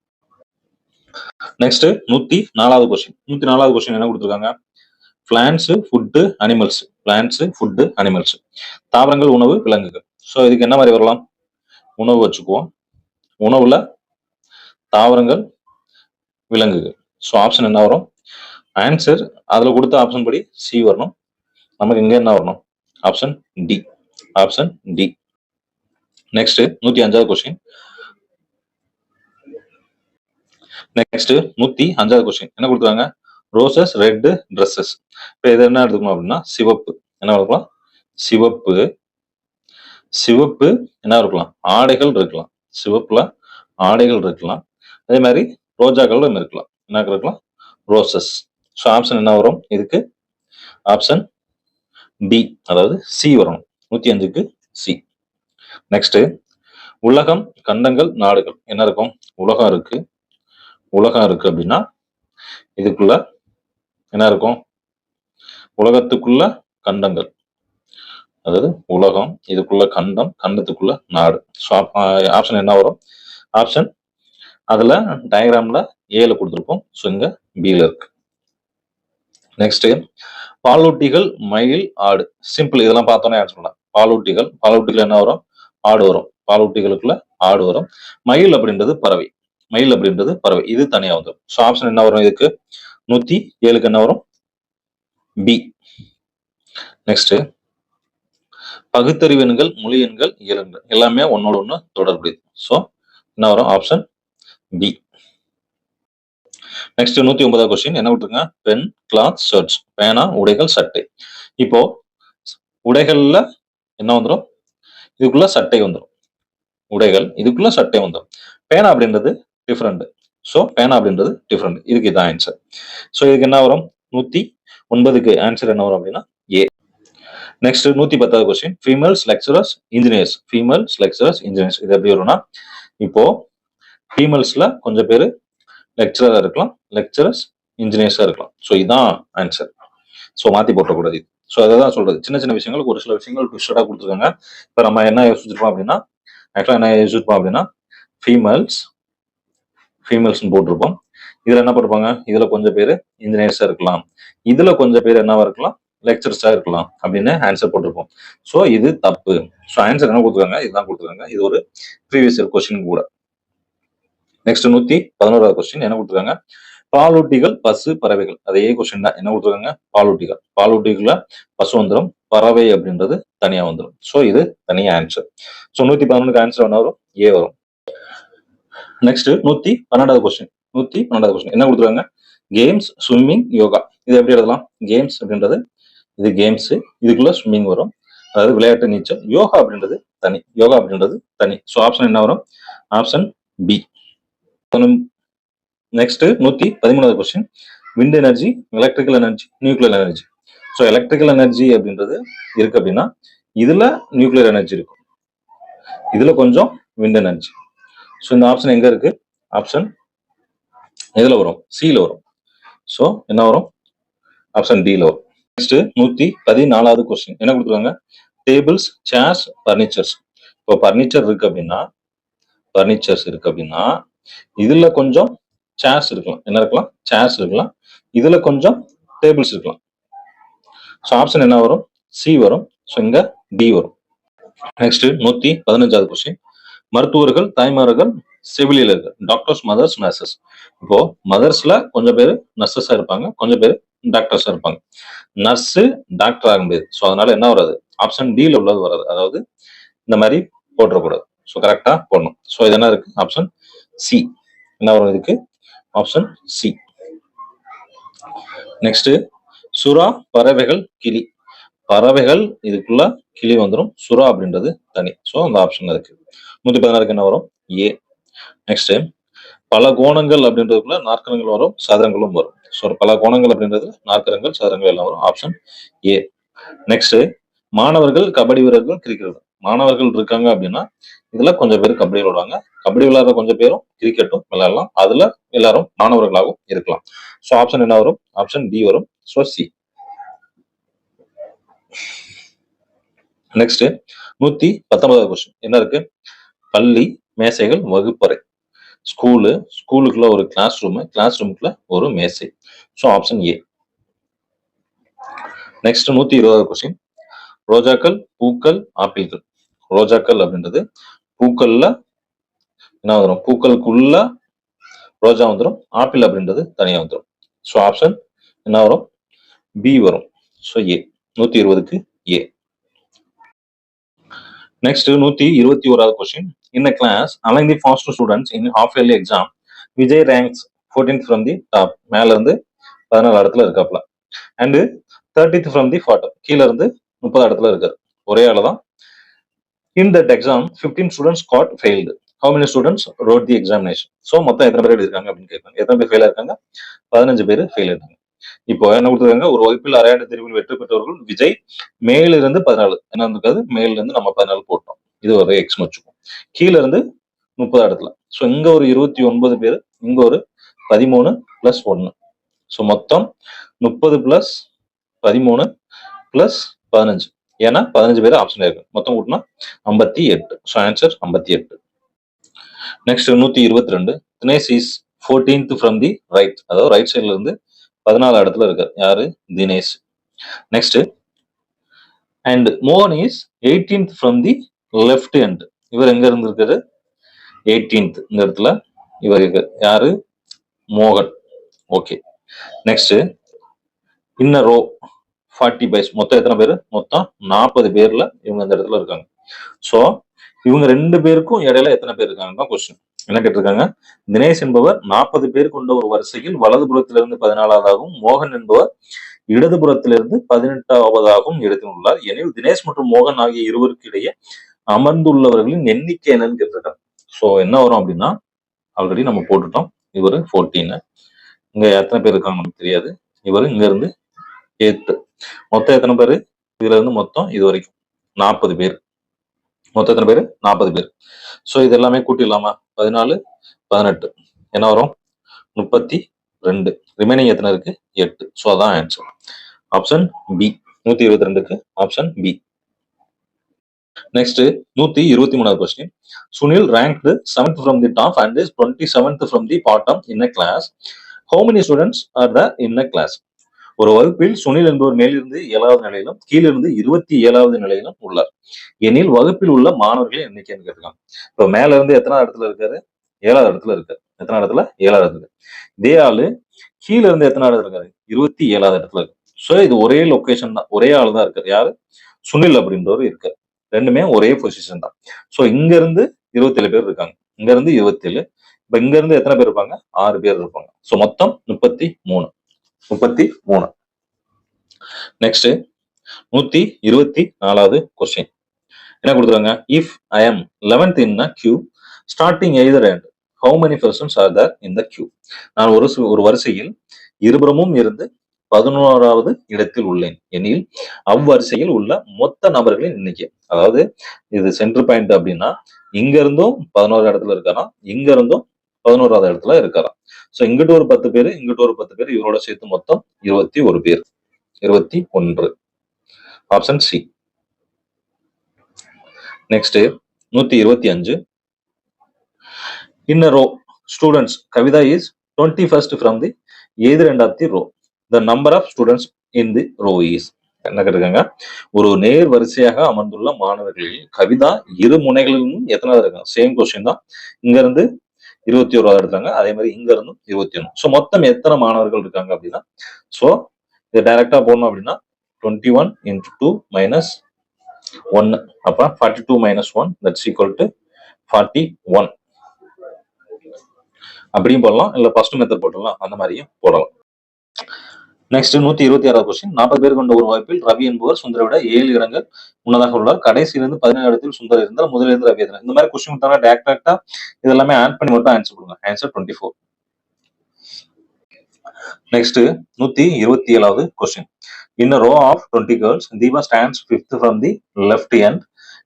நெக்ஸ்ட் 104வது கொஸ்டின். 104வது கொஸ்டின் என்ன கொடுத்துருக்காங்க, plants food animals. Plants food animals, தாவரங்கள் உணவு விலங்குகள். ஸோ இதுக்கு என்ன மாதிரி வரலாம், உணவு வச்சுக்குவோம், உணவுல தாவரங்கள் விலங்குகள். ஸோ ஆப்ஷன் என்ன வரும், ஆன்சர் அதுல கொடுத்த ஆப்ஷன் படி சி வரணும். நமக்கு இங்க என்ன வரணும், option D, option D. Next 105வது கொஸ்டின். நெக்ஸ்ட் 105வது கொஸ்டின் என்ன கொடுத்தாங்க, ரோசஸ் ரெட் ட்ரெஸ்ஸஸ். இப்போ இது என்ன எடுத்துக்கணும் அப்படின்னா சிவப்பு. என்ன இருக்கலாம், சிவப்பு, சிவப்பு என்ன இருக்கலாம், ஆடைகள் இருக்கலாம். சிவப்புல ஆடைகள் இருக்கலாம். அதே மாதிரி ரோஜாக்களும் இருக்கலாம். என்ன இருக்கலாம், ரோசஸ். ஸோ ஆப்ஷன் என்ன வரும் இதுக்கு, ஆப்ஷன் டி, அதாவது சி வரணும். 105க்கு சி. நெக்ஸ்ட் உலகம் கண்டங்கள் நாடுகள். என்ன இருக்கும், உலகம் இருக்கு, உலகம் இருக்கு அப்படின்னா இதுக்குள்ள என்ன இருக்கும், உலகத்துக்குள்ள கண்டங்கள், அதாவது உலகம், இதுக்குள்ள கண்டம், கண்டத்துக்குள்ள நாடு. ஸோ ஆப்ஷன் என்ன வரும், ஆப்ஷன் அதுல டயக்ராம்ல ஏல கொடுத்துருப்போம். ஸோ இங்க பில இருக்கு. நெக்ஸ்ட் பாலூட்டிகள் மயில் ஆடு. சிம்பிள், இதெல்லாம் பார்த்தோன்னே ஆன்சர் பண்ணலாம். பாலூட்டிகள், பாலூட்டிகள் என்ன வரும், ஆடு வரும். பாலூட்டிகளுக்குள்ள ஆடு வரும். மயில் அப்படின்றது பறவை, மயில் அப்படின்றது பறவை, இது தனியா வந்துடும். ஸோ ஆப்ஷன் என்ன வரும் இதுக்கு, 107க்கு என்ன வரும், பி. நெக்ஸ்ட் பகுத்தறிவு எண்கள், மொழி எண்கள், இயலெண்கள் எல்லாமே ஒன்னோட ஒண்ணு தொடர்புடையது. ஸோ என்ன வரும், ஆப்ஷன் பி. நெக்ஸ்ட் 109வது கொஸ்டின் என்ன விட்டுருங்க, பென் கிளாத் ஷர்ட்ஸ். பேனா உடைகள் சட்டை. இப்போ உடைகள்ல என்ன வந்துடும், இதுக்குள்ள சட்டை வந்துடும். உடைகள் இதுக்குள்ள சட்டை வந்துடும். பேனா அப்படின்றது டிஃப்ரெண்ட். ஸோ பேனா அப்படின்றது டிஃப்ரெண்ட். இதுக்கு இதான் ஆன்சர். ஸோ இதுக்கு என்ன வரும், 109க்கு ஆன்சர் என்ன வரும் அப்படின்னா ஏ. நெக்ஸ்ட் 110வது question, females lecturers engineers. Females lecturers engineers இது எப்படி வரும்னா, இப்போ ஃபீமேல்ஸ்ல கொஞ்சம் பேர் லெக்சரரா இருக்கலாம், லெக்சரர்ஸ் இன்ஜினியர்ஸா இருக்கலாம். ஸோ இதான் ஆன்சர். ஸோ மாத்தி போட்டக்கூடாது. ஸோ அதான் சொல்றது, சின்ன சின்ன விஷயங்களுக்கு ஒரு சில விஷயங்கள் ட்விஸ்டடா கொடுத்துருக்காங்க. இப்போ நம்ம என்ன யோசிச்சிருப்போம் அப்படின்னா, ஆக்சுவலா என்ன யோசிச்சிருப்போம் அப்படின்னா ஃபீமேல்ஸ், ஃபீமேல்ஸ்னு போட்டிருப்போம். இதுல என்ன போட்டிருப்பாங்க, இதுல கொஞ்சம் பேர் இன்ஜினியர்ஸா இருக்கலாம், இதுல கொஞ்சம் பேர் என்னவா இருக்கலாம், லெக்சரர்ஸா இருக்கலாம் அப்படின்னு ஆன்சர் போட்டிருப்போம். ஸோ இது தப்பு. ஸோ ஆன்சர் என்ன கொடுத்துருக்காங்க, இதுதான் கொடுத்துருக்காங்க. இது ஒரு ப்ரீவியஸ் இயர் கொஸ்டின் கூட. நெக்ஸ்ட் 111வது கொஸ்டின் என்ன கொடுத்துருக்காங்க, பாலூட்டிகள், பசு, பறவைகள். அதே கொஸ்டின் தான். என்ன கொடுத்துருக்காங்க? பாலூட்டிகள். பாலூட்டிகள பசு வந்துரும். பறவை அப்படின்றது தனியா வந்துரும். சோ இது தனியா ஆன்சர். சோ 111க்கு ஆன்சர் என்ன வரும்? ஏ வரும். நெக்ஸ்ட் 112வது கொஸ்டின். 112வது கொஸ்டின் என்ன கொடுத்துருக்காங்க? Games, swimming, yoga. இது எப்படி எழுதலாம்? கேம்ஸ் அப்படின்றது இது கேம்ஸ், இதுக்குள்ள ஸ்விம்மிங் வரும். அதாவது விளையாட்டு நீச்சல். யோகா அப்படின்றது தனி. யோகா அப்படின்றது தனி. சோ ஆப்ஷன் என்ன வரும்? Option B. நெக்ஸ்ட் 113வது question. Wind energy, electrical energy, nuclear energy. So electrical energy அப்படின்றது இருக்கு அப்படின்னா இதுல நியூக்ளியர் எனர்ஜி இருக்கும், இதுல கொஞ்சம் விண்ட் எனர்ஜி. ஸோ இந்த ஆப்ஷன் எங்க இருக்கு? ஆப்ஷன் எதுல வரும்? சில வரும். ஸோ என்ன வரும்? ஆப்ஷன் டில வரும். நெக்ஸ்ட் 114வது கொஸ்டின் என்ன கொடுத்துருக்காங்க? Tables, chairs, furnitures. இப்போ பர்னிச்சர் இருக்கு அப்படின்னா இதுல கொஞ்சம் சேர்ஸ் இருக்கலாம். என்ன இருக்கலாம்? சேர்ஸ் இருக்கலாம். இதுல கொஞ்சம் டேபிள்ஸ் இருக்கலாம். ஸோ ஆப்ஷன் என்ன வரும்? சி வரும். ஸோ இங்க டி வரும். நெக்ஸ்ட் 115வது கொஸ்டின். மருத்துவர்கள், தாய்மார்கள், செவிலியர்கள், டாக்டர்ஸ், மதர்ஸ், நர்சஸ். இப்போ மதர்ஸ்ல கொஞ்சம் பேர் நர்சஸா இருப்பாங்க, கொஞ்சம் பேர் டாக்டர்ஸா இருப்பாங்க. நர்ஸ் டாக்டர் ஆக முடியாது. ஸோ அதனால என்ன வராது? ஆப்ஷன் டில உள்ளது வராது. அதாவது இந்த மாதிரி போட்டுறக்கூடாது. ஸோ கரெக்டா போடணும். ஸோ இது என்ன இருக்கு? Option C. என்ன வரும் இதுக்கு? Option C. நெக்ஸ்ட் சுறா, பறவைகள், கிளி. பறவைகள் இதுக்குள்ள கிளி வந்துடும். சுறா அப்படின்றது தனி. ஸோ அந்த ஆப்ஷன் இருக்கு. 116க்கு என்ன வரும்? ஏ. நெக்ஸ்ட் பல கோணங்கள் அப்படின்றதுக்குள்ள நாற்கரங்கள் வரும், சதுரங்களும் வரும். ஸோ பல கோணங்கள் அப்படின்றது நாற்கரங்கள், சதுரங்கள் எல்லாம் வரும். Option A. நெக்ஸ்ட் மாணவர்கள், கபடி வீரர்கள், கிரிக்கெட். மாணவர்கள் இருக்காங்க அப்படின்னா இதுல கொஞ்சம் பேர் கபடி விளையாடுவாங்க. கபடி விளையாடுற கொஞ்சம் பேரும் கிரிக்கெட்டும் விளையாடலாம். அதுல எல்லாரும் மாணவர்களாகவும் இருக்கலாம். ஸோ ஆப்ஷன் என்ன வரும்? ஆப்ஷன் டி வரும். So C. நெக்ஸ்ட் 119வது கொஸ்டின் என்ன இருக்கு? பள்ளி, மேசைகள், வகுப்பறை. ஸ்கூலுக்குள்ள ஒரு கிளாஸ் ரூமுக்குள்ள ஒரு மேசை. So option A. நெக்ஸ்ட் 120வது கொஸ்டின். ரோஜாக்கள், பூக்கள், ஆப்பிள்கள். ரோஜாக்கள் அப்படின்றது பூக்கள்ல என்ன வந்துடும்? பூக்களுக்குள்ள ரோஜா வந்துடும். ஆப்பிள் அப்படின்றது தனியா வந்துடும். ஸோ ஆப்ஷன் என்ன வரும்? பி வரும். So A. 120க்கு ஏ. நெக்ஸ்ட் 121வது question. In a class among the first students in half yearly exam, Vijay ranks 14th from the top. மேல இருந்து 14 இடத்துல இருக்காப்ல. And 30th from the bottom. கீழ இருந்து 30 இடத்துல இருக்காரு. ஒரே ஆளு தான். In that exam, 15 students got failed. How many students wrote the examination? So மொத்தம் எத்தனை பேர் எழுதிருக்காங்க அப்படின்னு கேட்பாங்க. எத்தனை பேர் ஃபெயில் ஆயிருக்காங்க? 15 பேர் ஃபெயில் ஆயிருக்காங்க. இப்போ என்ன கொடுத்துருக்காங்க? ஒரு வகுப்பில் அரையாண்டு தேர்வில் வெற்றி பெற்றவர்கள் விஜய். மேலிருந்து 14. என்ன இருக்காது? மேல இருந்து நம்ம 14 போட்டோம். இது ஒரு எக்ஸ் வச்சுக்கோம். கீழ இருந்து 30 இடத்துல. ஸோ இங்க ஒரு 29 பேர், இங்க ஒரு 13 பிளஸ் 1. ஸோ மொத்தம் 30 பிளஸ் 13 பிளஸ் 15. ஏன்னா 15 பேர் ஆப்ஷன் இருக்கு. மொத்தம் கூட்டினா 58. So answer 58. Next 122. Dinesh is 14th from the right. அதாவது ரைட் சைட்ல இருந்து 14 இடத்துல இருக்காரு. யாரு? தினேஷ். நெக்ஸ்ட் அண்ட் மோகன் is 18th from the left hand. இவர் எங்க இருந்து இருக்காரு? 18th இந்த இடத்துல இவர் இருக்காரு. யாரு? மோகன். ஓகே. நெக்ஸ்ட் இன்ன ரோ 40 பைஸ். மொத்தம் எத்தனை பேர்? மொத்தம் 40 பேர்ல இவங்க இந்த இடத்துல இருக்காங்க. சோ இவங்க 2 பேருக்கும் இடையில எத்தனை பேர் இருக்காங்க தான் கொஸ்டின். என்ன கேட்டிருக்காங்க? தினேஷ் என்பவர் 40 பேர் கொண்ட ஒரு வரிசையில் வலதுபுறத்திலிருந்து 14வதாகவும், மோகன் என்பவர் இடதுபுறத்திலிருந்து 18வதாகவும் எடுத்துள்ளார். எனில் தினேஷ் மற்றும் மோகன் ஆகிய இருவருக்கு இடையே அமர்ந்துள்ளவர்களின் எண்ணிக்கை என்னன்னு கேட்டிருக்காங்க. சோ என்ன வரும் அப்படின்னா, ஆல்ரெடி நம்ம போட்டுட்டோம். இவரு 14. இங்க எத்தனை பேர் இருக்காங்க நமக்கு தெரியாது. இவரு இங்க இருந்து 8. மொத்தம் எத்தனை பேரு? இதுல இருந்து மொத்தம் இது வரைக்கும் 40 பேர். மொத்தம் எத்தனை பேரு? 40 பேர். சோ இது எல்லாமே கூட்டிடலாமா? 14 18 என்ன வரும்? 32. ரிமைனிங் எத்தனை இருக்கு? 8. சோ அதான் ஆன்சர். Option B. 122க்கு ஆப்ஷன் பி. நெக்ஸ்ட் 123வது question. Sunil ranked 7th from the top and is 27th from the bottom in a class. How many students are there in a class? ஒரு வகுப்பில் சுனில் என்பவர் மேலிருந்து 7வது நிலையிலும் கீழிருந்து 27வது நிலையிலும் உள்ளார். எனில் வகுப்பில் உள்ள மாணவர்களின் எண்ணிக்கைன்னு கேட்டிருக்காங்க. இப்போ மேல இருந்து எத்தனாவது இடத்துல இருக்காரு? 7வது இடத்துல இருக்கு. எத்தனை இடத்துல? 7வது இடத்துல. இதே ஆளு கீழ இருந்து எத்தனை இடத்துல இருக்காரு? 27வது இடத்துல இருக்கு. சோ இது ஒரே லொகேஷன் தான், ஒரே ஆள் தான் இருக்காரு. யாரு? சுனில் அப்படின்றவர் இருக்காரு. ரெண்டுமே ஒரே பொசிஷன் தான். சோ இங்க இருந்து 27 பேர் இருக்காங்க, இங்க இருந்து 27. இப்ப இங்க இருந்து எத்தனை பேர் இருப்பாங்க? 6 பேர் இருப்பாங்க. சோ மொத்தம் 33. நெக்ஸ்ட் 124வது கொஸ்டின் என்ன கொடுத்துருக்காங்க? If I am 11th in a queue starting either end, how many persons are there in the queue? நான் ஒரு வரிசையில் இருபுறமும் இருந்து 11வது இடத்தில் உள்ளேன் எனில் அவ்வரிசையில் உள்ள மொத்த நபர்களின் எண்ணிக்கை. அதாவது இது சென்டர் பாயிண்ட் அப்படின்னா இங்க இருந்தும் 11 இடத்துல இருக்காராம், இங்க இருந்தும் 11வது இடத்துல இருக்காராம். சோ இங்கிட்ட ஒரு 10 பேர், இங்கிட்ட ஒரு 10 பேர், இவரோட சேர்த்து மொத்தம் 21 பேர். 21. Option C. Next 125. In a row, students, Kavita is 21st from the either end of the row. The number of students in the row is. என்ன கேட்டிருக்காங்க? ஒரு நேர் வரிசையாக அமர்ந்துள்ள மாணவர்களில் கவிதா இரு முனைகளிலும் எத்தனாவது இருக்காங்க? சேம் கொஸ்டின் தான். இங்க இருந்து 21வது எடுத்தாங்க, அதே மாதிரி இங்க இருந்தும் 21. சோ மொத்தம் எத்தனை மாணவர்கள் இருக்காங்க அப்படின்னா, சோ இதை டைரக்டா போடணும் அப்படின்னா 21 into 2 minus 1. அப்ப 42 minus 1 that's equal to 41. அப்படியும் போடலாம், இல்ல ஃபர்ஸ்ட் மெத்தட் போட்டுடலாம், அந்த மாதிரியும் போடலாம். Next 126வது question. 40 பேர் கொண்ட ஒரு வாய்ப்பில் ரவி என்பவர் சுந்தரை விட 7 இடங்கள் முன்னதாக உள்ளார். கடைசியிலிருந்து 17 இடத்தில் சுந்தர் இருந்தால் முதலிலிருந்து ரவி இருந்தார். இந்த மாதிரி கொஸ்டின் கொடுத்தாங்க, டைரக்டா இதெல்லாமே ஆட் பண்ணி மட்டும் ஆன்சர் கொடுங்க. ஆன்சர் 24. நெக்ஸ்ட் 127வது question. In a row of 20 girls, Deepa stands 5th from the left end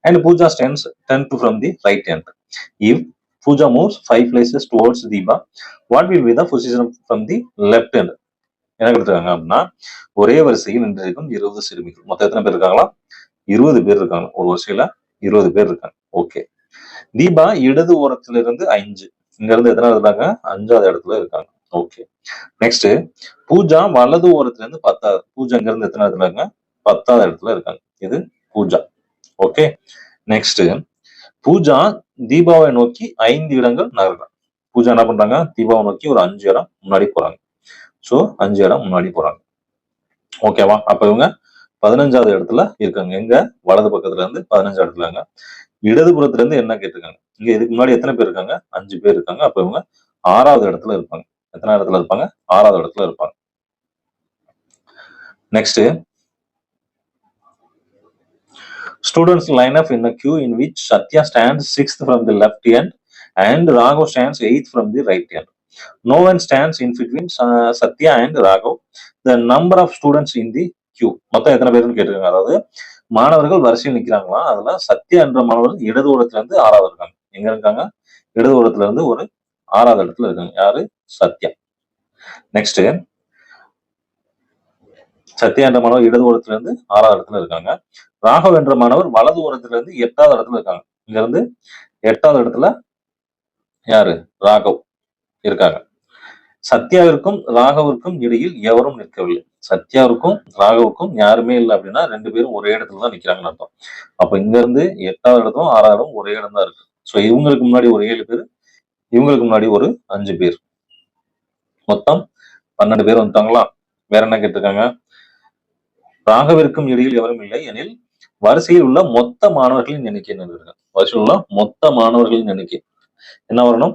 and Pooja stands 10th from the right end. If Pooja moves 5 places towards Deepa, what will be the position from the left end? என்ன கொடுத்துருக்காங்க அப்படின்னா, ஒரே வரிசையில் நின்றிருக்கும் 20 சிறுமிகள். மொத்தம் எத்தனை பேர் இருக்காங்களா? 20 பேர் இருக்காங்க. ஒரு வரிசையில 20 பேர் இருக்காங்க. ஓகே. தீபா இடது ஓரத்துல இருந்து 5, இங்க இருந்து எத்தனை இருக்காங்க? 5வது இடத்துல இருக்காங்க. ஓகே. நெக்ஸ்ட் பூஜா வலது ஓரத்துல இருந்து 10வது. பூஜா இங்க இருந்து எத்தனை இடத்துல இருக்காங்க? 10வது இடத்துல இருக்காங்க. இது பூஜா. ஓகே. நெக்ஸ்ட் பூஜா தீபாவை நோக்கி 5 இடங்கள் நகர்றாங்க. பூஜா என்ன பண்றாங்க? தீபாவை நோக்கி ஒரு 5 இடம் முன்னாடி போறாங்க. சோ 5 இடம் முன்னாடி போறாங்க. ஓகேவா? அப்ப இவங்க 15வது இடத்துல இருக்காங்க. எங்க? வலது பக்கத்துல இருந்து 15வது இடத்துல இருக்காங்க. இடதுபுறத்துல இருந்து என்ன கேட்டிருக்காங்க? இங்க இதுக்கு முன்னாடி எத்தனை பேர் இருக்காங்க? 5 பேர் இருக்காங்க. அப்ப இவங்க 6வது இடத்துல இருப்பாங்க. எத்தனை இடத்துல இருப்பாங்க? 6வது இடத்துல இருப்பாங்க. Next students line up in a queue in which Satya stands 6th from the left end and Raghav stands 8th from the right end. No one stands in between Satya and Raghav. The number of students in the queue. மொத்தம் எத்தனை பேருன்னு கேட்டிருக்காங்க. அதாவது மாணவர்கள் வரிசையில் நிக்கிறாங்களா, அதுல சத்யா என்ற மாணவர் இடது ஓரத்துல இருந்து 6வது இருக்காங்க. எங்க இருக்காங்க? இடது ஓரத்துல இருந்து ஒரு 6வது இடத்துல இருக்காங்க. யாரு? சத்யா. நெக்ஸ்ட் சத்யா என்ற மாணவர் இடது ஓரத்துல இருந்து 6வது இடத்துல இருக்காங்க. ராகவ் என்ற மாணவர் வலது ஓரத்துல இருந்து 8வது இடத்துல இருக்காங்க. இங்க இருந்து 8வது இடத்துல யாரு? ராகவ் இருக்காங்க. சத்யாவிற்கும் ராகவிற்கும் இடையில் எவரும் நிற்கவில்லை. சத்யாவிற்கும் ராகவுக்கும் யாருமே இல்லை அப்படின்னா 2 பேரும் ஒரே இடத்துல தான் நிக்கிறாங்கன்னு அர்த்தம். அப்ப இங்க இருந்து 8வது இடத்தும் 6வது இடம் ஒரே இடம் தான் இருக்கு. சோ இவங்களுக்கு முன்னாடி ஒரு 7 பேர், இவங்களுக்கு முன்னாடி ஒரு 5 பேர், மொத்தம் 12 பேர் வந்துட்டாங்களா? வேற என்ன கேட்டிருக்காங்க? ராகவிற்கும் இடையில் எவரும் இல்லை எனில் வரிசையில் உள்ள மொத்த மாணவர்களின் எண்ணிக்கை என்ன இருக்கு? வரிசையில் உள்ள மொத்த மாணவர்களின் எண்ணிக்கை என்ன வரணும்?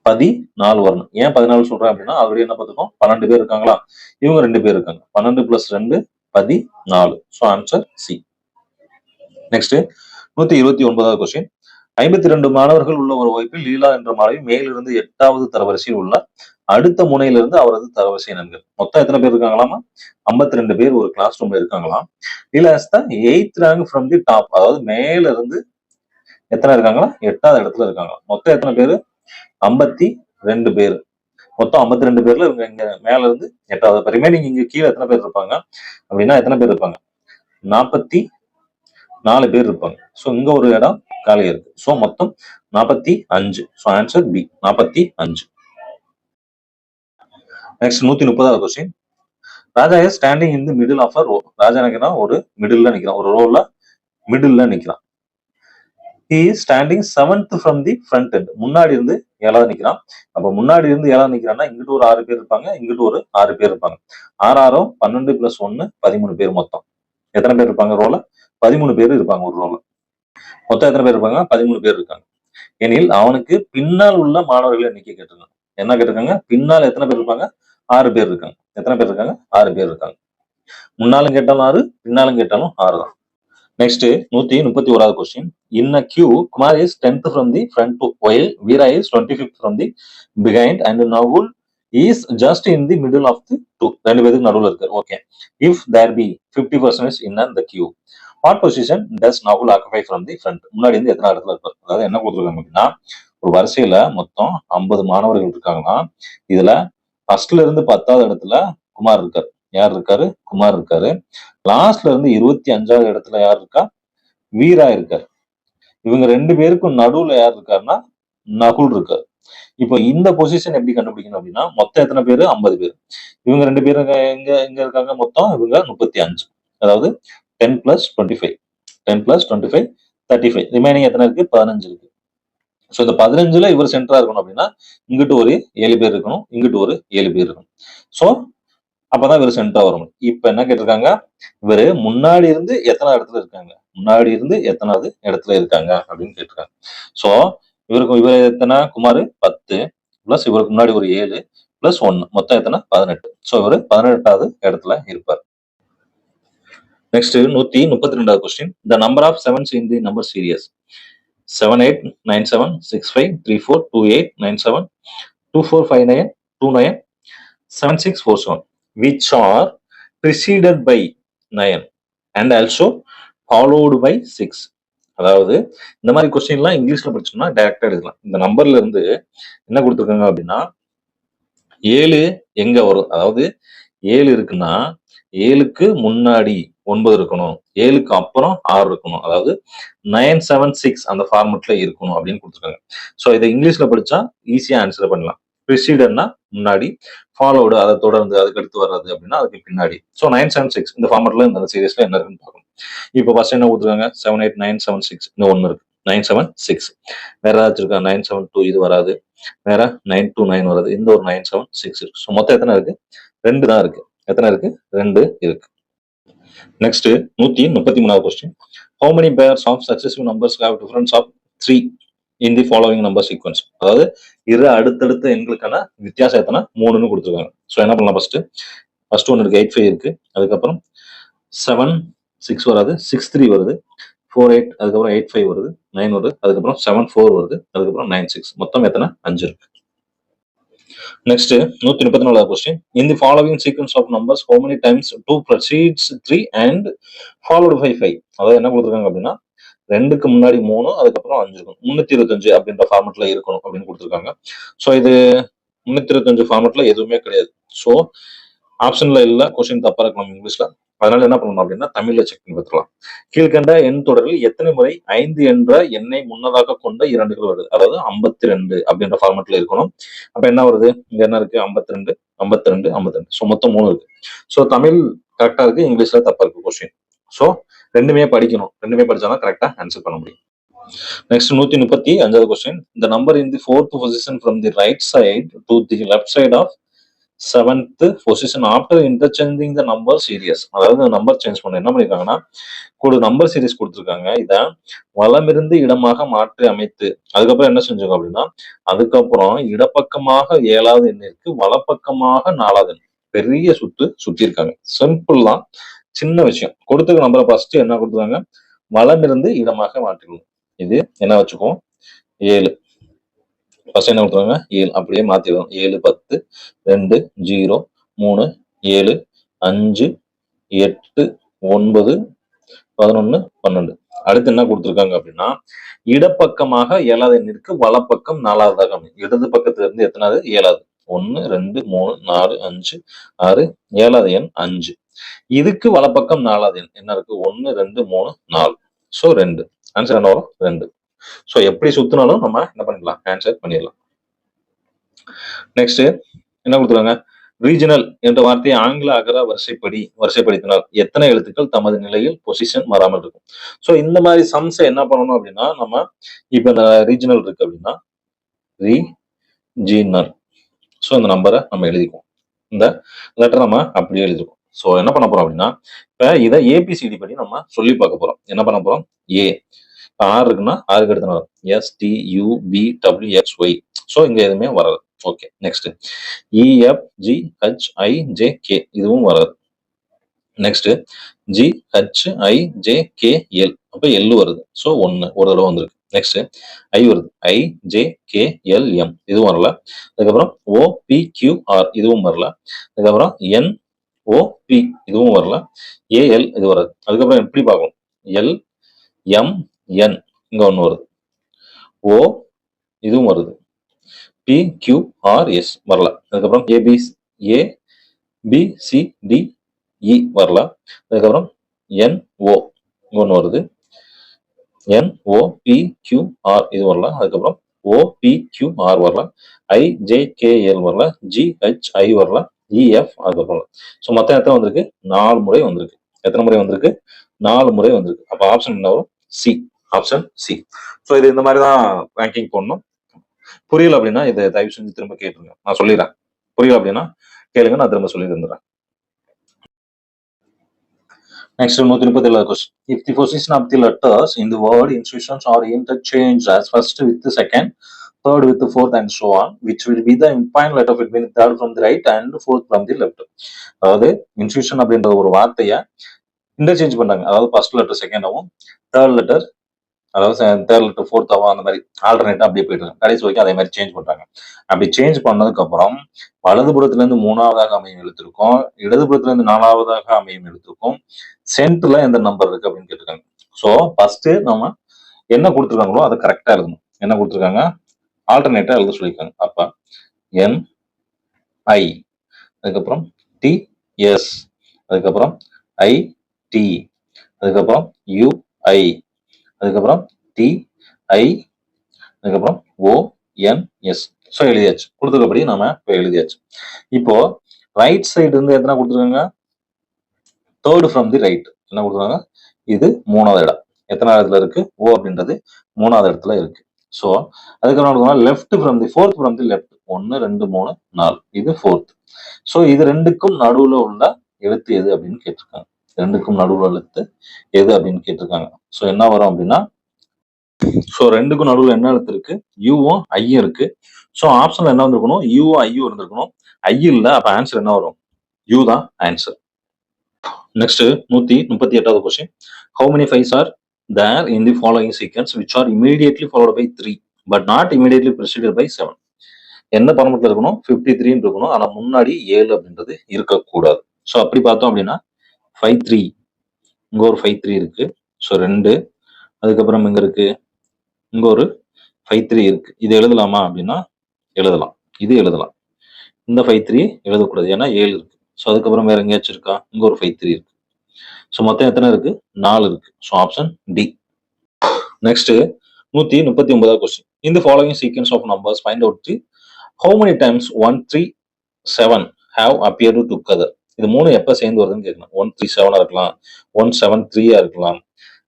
14 வரணும். ஏன் 14 சொல்றேன் அப்படின்னா, ஆல்ரெடி என்ன பார்த்துக்கோம்? 12 பேர் இருக்காங்களா? இவங்க 2 பேர் இருக்காங்க. 12 + 2 14. So answer C. நெக்ஸ்ட் 129வது கொஸ்டின். 52 மாணவர்கள் உள்ள ஒரு வகுப்பில் லீலா என்ற மாணவி மேலிருந்து 8வது தரவரிசையில் உள்ள அடுத்த முனையிலிருந்து அவரது தரவரிசை எண்கள். மொத்தம் எத்தனை பேர் இருக்காங்களாமா? 52 பேர் ஒரு கிளாஸ் ரூம்ல இருக்காங்களாம். Leela is the 8th rank from the top. அதாவது மேல இருந்து எத்தனை இருக்காங்களா? 8வது இடத்துல இருக்காங்க. மொத்தம் எத்தனை பேரு? 52 பேர். மொத்தம் 52 பேர்ல இவங்க இங்க மேல இருந்து 8வது. ரிமைனிங் இங்க கீழே எத்தனை பேர் இருப்பாங்க அப்படின்னா, எத்தனை பேர் இருப்பாங்க? 44 பேர் இருப்பாங்க. சோ இங்க ஒரு இடம் காலியா இருக்கு. சோ மொத்தம் 45. So answer B, 45. நெக்ஸ்ட் 130வது question. Raja is standing in the middle of a row. Raja நினைக்கிறான் ஒரு மிடில்ல நிக்கிறான், ஒரு ரோல மிடில்ல நிக்கிறான். he is standing 7th from the front end. முன்னாடி இருந்து 7வது நிக்கிறான். அப்ப முன்னாடி இருந்து 7வது நிக்கிறான்னா இங்கிட்டு ஒரு 6 பேர் இருப்பாங்க, இங்கிட்டு ஒரு 6 பேர் இருப்பாங்க. 6 12 + 1 13 பேர் மொத்தம். எத்தனை பேர் இருப்பாங்க ரோல? 13 பேர் இருப்பாங்க ஒரு ரோல. மொத்தம் எத்தனை பேர் இருப்பாங்க? 13 பேர் இருக்காங்க. எனில் அவனுக்கு பின்னால் உள்ள மாணவர்கள் எண்ணிக்கை கேட்டிருக்காங்க. என்ன கேட்டிருக்காங்க? பின்னால் எத்தனை பேர் இருப்பாங்க? 6 பேர் இருக்காங்க. எத்தனை பேர் இருக்காங்க? 6 பேர் இருக்காங்க. முன்னாலும் கேட்டாலும் 6, பின்னாலும் கேட்டாலும் 6 தான். நெக்ஸ்ட் 131வது question. In a queue, Kumar is 10th from the front while Veera is 25th from the behind and Navul is just in the middle of the two. ரெண்டு பேருக்கு நடுவுல இருக்காரு. Okay. If there be 50% in the queue, what position does Navul occupy from the front? முன்னாடி இருந்து எத்தனை இடத்துல இருப்பார்? அதாவது என்ன கொடுத்துருக்காங்க அப்படின்னா, ஒரு வரிசையில மொத்தம் 50 மாணவர்கள் இருக்காங்கன்னா, இதுல ஃபர்ஸ்ட்ல இருந்து 10வது இடத்துல குமார் இருக்காரு. யார் இருக்காரு? குமார் இருக்காரு. லாஸ்ட்ல இருந்து 25வது இடத்துல யார் இருக்கா? வீரா இருக்காரு. இவங்க 2 பேருக்கும் நடுவுல யார் இருக்காருன்னா நகுல் இருக்காரு. இப்போ இந்த பொசிஷன் எப்படி கண்டுபிடிக்கணும் அப்படின்னா, மொத்தம் எத்தனை பேரு? 50 பேர். இவங்க 2 பேரும் எங்க எங்க இருக்காங்க? மொத்தம் இவங்க 35. அதாவது 10 + 25 10 + 25 35. ரிமைனிங் எத்தனை இருக்கு? 15 இருக்கு. ஸோ இந்த 15ல இவர் சென்டரா இருக்கணும் அப்படின்னா இங்கிட்டு ஒரு 7 பேர் இருக்கணும், இங்கிட்டு ஒரு 7 பேர் இருக்கணும். ஸோ அப்பதான் இவர் சென்டரா வரணும். இப்ப என்ன கேட்டிருக்காங்க? இவரு முன்னாடி இருந்து எத்தனை இடத்துல இருக்காங்க? முன்னாடி இருந்து எத்தனாவது இடத்துல இருக்காங்க அப்படின்னு கேட்டிருக்காங்க. ஸோ இவர் எத்தனை? குமார் 10 பிளஸ் இவருக்கு முன்னாடி ஒரு 7 பிளஸ் 1 மொத்தம் எத்தனை? 18. ஸோ இவர் 18வது இடத்துல இருப்பார். நெக்ஸ்ட் 132வது question. The number of sevens in the number series 7897 65 34 28 97 2459 29 7647 which are preceded by 9 and also followed by 6. அதாவது இந்த மாதிரி கொஸ்டின்லாம் இங்கிலீஷ்ல படிச்சோம்னா டைரக்டா எடுக்கலாம். இந்த நம்பர்ல இருந்து என்ன கொடுத்துருக்காங்க அப்படின்னா 7 எங்க வரும்? அதாவது 7 இருக்குன்னா 7க்கு முன்னாடி 9 இருக்கணும், 7க்கு அப்புறம் 6 இருக்கணும். அதாவது 976 அந்த ஃபார்மெட்ல இருக்கணும் அப்படின்னு கொடுத்துருக்காங்க. ஸோ இதை இங்கிலீஷ்ல படிச்சா ஈஸியா ஆன்சர் பண்ணலாம். ப்ரிசீடர்னா முன்னாடி, ஃபாலோடு அதை தொடர்ந்து அதுக்கு அடுத்து வர்றது அப்படின்னா அதுக்கு பின்னாடி. ஸோ 976 இந்த ஃபார்மெட்ல இந்த சீரியஸ்ல என்ன இருக்குன்னு பார்க்கணும். இப்போ ஃபர்ஸ்ட் என்ன கொடுத்துருக்காங்க? 78976 இந்த 1 இருக்கு. 976 வேற ஏதாச்சும் இருக்கா? 972 இது வராது. வேற 929 வருது. இந்த ஒரு 976 இருக்கு. ஸோ மொத்தம் எத்தனை இருக்கு? 2 தான் இருக்கு. எத்தனை இருக்கு? 2 இருக்கு. நெக்ஸ்ட் 133வது question. How many pairs of successive numbers have difference of 3 in the following number sequence? அதாவது இரு அடுத்தடுத்த எண்களுக்கான வித்தியாசம் எத்தனை? 3ன்னு கொடுத்துருக்காங்க. ஸோ என்ன பண்ணலாம்? ஃபர்ஸ்ட் ஒன்று இருக்கு, 85 இருக்கு. அதுக்கப்புறம் 76 வராது, 63 வருது, 48, அதுக்கப்புறம் 85 வருது, 9 வருது, அதுக்கப்புறம் 74 வருது, அதுக்கப்புறம் 96. மொத்தம் எத்தனை? 5 இருக்கு. நெக்ஸ்ட் 134வது question. In the following sequence of numbers, how many times 2 precedes 3 and followed by 5? அதாவது என்ன கொடுத்துருக்காங்க அப்படின்னா 2க்கு முன்னாடி 3, அதுக்கப்புறம் 5 இருக்கும். 325 அப்படின்ற ஃபார்மெட்ல இருக்கணும் அப்படின்னு கொடுத்துருக்காங்க. ஸோ இது 325 ஃபார்மெட்ல எதுவுமே கிடையாது. ஸோ ஆப்ஷன்ல இல்ல, கொஸ்டின் தப்பா இருக்கலாம் இங்கிலீஷ்ல. அதனால என்ன பண்ணணும் அப்படின்னா தமிழ்ல செக் பண்ணி பார்த்துக்கலாம். கீழ்கண்ட எண் தொடரில் எத்தனை முறை 5 என்ற எண்ணை முன்னதாக கொண்ட 2கள் வருது? அதாவது 52 அப்படின்ற ஃபார்மெட்ல இருக்கணும். அப்ப என்ன வருது? இங்க என்ன இருக்கு? 52 52 52. ஸோ மொத்தம் 3 இருக்கு. ஸோ தமிழ் கரெக்டா இருக்கு, இங்கிலீஷ்ல தப்பா இருக்கு கொஸ்டின். ஸோ ரெண்டுமே படிக்கணும். ரெண்டுமே படிச்சாதான் கரெக்டா ஆன்சர் பண்ண முடியும். நெக்ஸ்ட் 135வது question. The number in the 4th position from the right side to the left side of 7th position after interchanging the number series. அதாவது நம்பர் சேஞ்ச் பண்ண என்ன பண்ணிருக்காங்கன்னா நம்பர் சீரிஸ் கொடுத்துருக்காங்க. இத வலமிருந்து இடமாக மாற்றி அமைத்து அதுக்கப்புறம் என்ன செஞ்சாங்க அப்படின்னா அதுக்கப்புறம் இடப்பக்கமாக 7வது எண்ணிற்கு வலப்பக்கமாக 4வது எண் பெரிய சுத்தி இருக்காங்க. சிம்பிள் தான், சின்ன விஷயம். கொடுத்துருக்க நம்பரை ஃபர்ஸ்ட் என்ன கொடுத்துருக்காங்க? வலமிருந்து இடமாக மாற்றிக்கணும். இது என்ன வச்சுக்கோம்? 7. ஃபர்ஸ்ட் என்ன கொடுத்துருவாங்க? 7 அப்படியே மாத்திடுவோம். 7 10 2 0 3 7 5 8 9 11 12. அடுத்து என்ன கொடுத்துருக்காங்க அப்படின்னா இடப்பக்கமாக 7வது எண்ணிற்கு வலப்பக்கம் 4வதாக அமையும். இடது பக்கத்துல இருந்து எத்தனாவது? 7வது. 1 2 3 4 5 6 7வது எண் 5. இதுக்கு வலப்பக்கம் 4வது எண் என்ன இருக்கு? 1 2 3 4. ஸோ 2. ஆன்சர் என்ன வரும்? 2. ஸோ எப்படி சுத்தினாலும் நம்ம என்ன பண்ணிடலாம்? ஆன்சர் பண்ணிடலாம். நெக்ஸ்ட் என்ன கொடுத்துருக்காங்க? ரீஜனல் என்ற வார்த்தையை ஆங்கில அகர வரிசைப்படுத்தினால் எத்தனை எழுத்துக்கள் தமது நிலையில் பொசிஷன் மாறாமல் இருக்கும். ஸோ இந்த மாதிரி சம்ஸை என்ன பண்ணணும் அப்படின்னா, நம்ம இப்போ இந்த ரீஜனல் இருக்கு அப்படின்னா ரீஜினல். ஸோ இந்த நம்பரை நம்ம எழுதிக்குவோம். இந்த லெட்டர் நம்ம அப்படியே எழுதிருக்கோம். ஸோ என்ன பண்ண போறோம் அப்படின்னா, இப்போ இதை ஏபிசிடி படி நம்ம சொல்லி பார்க்க போறோம். என்ன பண்ண போறோம்? ஏ ஆர் இருக்குன்னா ஆருக்கு எடுத்து வரும் STUVWXY. ஸோ இங்க எதுவுமே வராது. ஓகே, நெக்ஸ்ட் EFGHIJK இதுவும் வராது. நெக்ஸ்ட் GHIJKL அப்ப எல் வருது. ஸோ ஒரு தடவை வந்திருக்கு. நெக்ஸ்ட் ஐ வருது IJKLM இதுவும் வரல. அதுக்கப்புறம் OPQR இதுவும் வரல. அதுக்கப்புறம் NOP இதுவும் வரல. AL இது வராது. அதுக்கப்புறம் எப்படி பார்க்கணும்? LMN இங்க ஒண்ணு வருது. O இதுவும் வருது. PQRS வரல. அதுக்கப்புறம் ABCDE வரல. அதுக்கப்புறம் NO இங்க ஒண்ணு வருது. NOPQR இது வரல. அதுக்கப்புறம் OPQR வரல. IJKL வரல. GHI வரல. EF அது வரல. ஸோ மொத்தம் எத்தனை வந்திருக்கு? 4 முறை வந்திருக்கு. எத்தனை முறை வந்திருக்கு? 4 முறை வந்திருக்கு. அப்ப ஆப்ஷன் என்ன வரும்? சி. Option C. ஸோ இது இந்த மாதிரி தான் ரேங்கிங் போடணும். புரியல அப்படின்னா இதை தயவு செஞ்சு திரும்ப கேட்டுருங்க. நான் சொல்லிடுறேன். புரியல அப்படின்னா கேளுங்க, நான் திரும்ப சொல்லி தந்துடுறேன். Next, 137 question. If the position of the letters in the word institutions are interchanged as first with the second, third with the fourth, and so on, which will be the final letter between the third from the right and fourth from the left. அதாவது institution அப்படின்ற ஒரு வார்த்தையை interchange பண்ணாங்க. அதாவது first letter செகண்டாவும், third letter அதாவது third letter ஃபோர்த்தாவும் அந்த மாதிரி ஆல்டர்னேட்டா அப்படியே போயிட்டு கடைசி வரைக்கும் அதே மாதிரி சேஞ்ச் பண்றாங்க. அப்படி சேஞ்ச் பண்ணதுக்கு அப்புறம் வலதுபுறத்துல இருந்து 3ஆவதாக அமையும் எழுத்திருக்கும், இடதுபுறத்துல இருந்து 4ஆவதாக அமையும் எழுத்திருக்கும், சென்டர்ல எந்த நம்பர் இருக்கு அப்படின்னு கேட்டிருக்காங்க. ஸோ ஃபர்ஸ்ட் நம்ம என்ன கொடுத்துருக்காங்களோ அதை கரெக்டா எழுதணும். என்ன கொடுத்துருக்காங்க? ஆல்டர்னேட்டா எழுத சொல்லியிருக்காங்க. அப்ப NI, அதுக்கப்புறம் TS, அதுக்கப்புறம் IT, அதுக்கப்புறம் UI, அதுக்கப்புறம் TI, அதுக்கப்புறம் ONS. ஸோ எழுதியாச்சு. கொடுத்துருக்கபடி நம்ம இப்போ எழுதியாச்சு. இப்போ ரைட் சைடு இருந்து எத்தனை கொடுத்துருக்காங்க? தேர்ட் ஃப்ரம் தி ரைட் என்ன கொடுத்துருக்காங்க? இது 3வது இடம். எத்தனாவது இடத்துல இருக்கு? ஓ அப்படின்றது 3வது இடத்துல இருக்கு. ஸோ அதுக்கப்புறம் left from the fourth from the left 1 2 3 4 இது ஃபோர்த். ஸோ இது ரெண்டுக்கும் நடுவுல உள்ள எழுத்து எது அப்படின்னு கேட்டிருக்காங்க. ரெண்டுக்கும் நடுவுல எழுத்து எது அப்படின்னு கேட்டிருக்காங்க. ஸோ என்ன வரும் அப்படின்னா, ஸோ ரெண்டுக்கும் நடுவுல என்ன எழுத்து இருக்கு? யூவும் ஐயும் இருக்கு. ஸோ ஆப்ஷன்ல என்ன வந்திருக்கணும்? யூவும் ஐயும் இருந்திருக்கணும். ஐ இல்ல. அப்ப ஆன்சர் என்ன வரும்? யூ தான் ஆன்சர். நெக்ஸ்ட் 138வது question. How many fives are there in the following sequence which are immediately followed by 3 but not immediately preceded by 7? என்ன பரமத்துல இருக்கணும்? 53 இருக்கணும். ஆனா முன்னாடி 7 அப்படின்றது இருக்கக்கூடாது. ஸோ அப்படி பார்த்தோம் அப்படின்னா 53 இங்க ஒரு 53 இருக்கு. ஸோ 2. அதுக்கப்புறம் இங்க இருக்கு, இங்க ஒரு 53 இருக்கு. இது எழுதலாமா அப்படின்னா எழுதலாம். இது எழுதலாம். இந்த 53 எழுதக்கூடாது, ஏன்னா 7 இருக்கு. ஸோ அதுக்கப்புறம் வேற எங்கேயாச்சும் இருக்கா? இங்க ஒரு 53 இருக்கு. ஸோ மொத்தம் எத்தனை இருக்கு? 4 இருக்கு. So option D. நெக்ஸ்ட் 139வது question. In the following sequence of numbers, find out how many times 137 have appeared together. இது 3 எப்ப சேர்ந்து வருதுன்னு கேட்கணும். 137 இருக்கலாம், 173 இருக்கலாம்,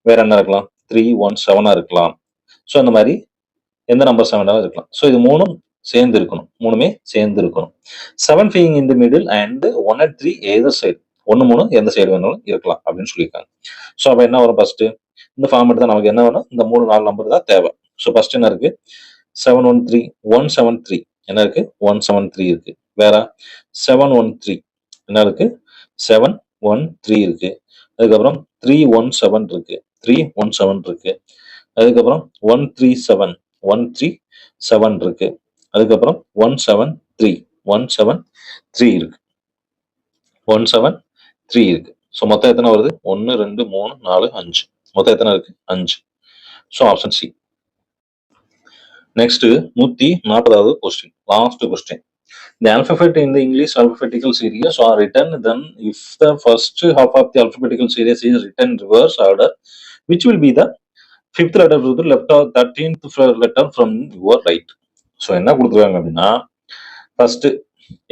வேற என்ன இருக்கலாம்? 317 இருக்கலாம். ஸோ இந்த மாதிரி எந்த நம்பர் 7 இருக்கலாம். ஸோ இது 3ம் சேர்ந்து இருக்கணும். 3மே சேர்ந்து இருக்கணும். 7 being in the middle and 1 and 3 either side. 1 3 எந்த சைடு வேணாலும் இருக்கலாம் அப்படின்னு சொல்லியிருக்காங்க. ஸோ அப்ப என்ன வரும்? ஃபர்ஸ்ட் இந்த ஃபார்மேட் தான் நமக்கு என்ன வேணும்? இந்த 3 4 நம்பர் தான் தேவை. ஸோ ஃபர்ஸ்ட் என்ன இருக்கு? 713 173 என்ன இருக்கு? 173 இருக்கு. வேற 713 என்ன இருக்கு? 713 இருக்கு. அதுக்கப்புறம் 317 இருக்கு. 317 இருக்கு. அதுக்கப்புறம் 137 இருக்கு. அதுக்கப்புறம் 173 இருக்கு. 173 இருக்கு. ஸோ மொத்தம் எத்தனை வருது? 1 2 3 4 5. மொத்தம் எத்தனை இருக்கு? 5. So option C. நெக்ஸ்ட் 140வது question, last question. The alphabet in the English alphabetical series are written then if the first half of the alphabetical series is written in reverse order, which will be the 5th letter to the left or 13th letter from your right. So என்ன கொடுத்துருக்காங்க அப்படின்னா, first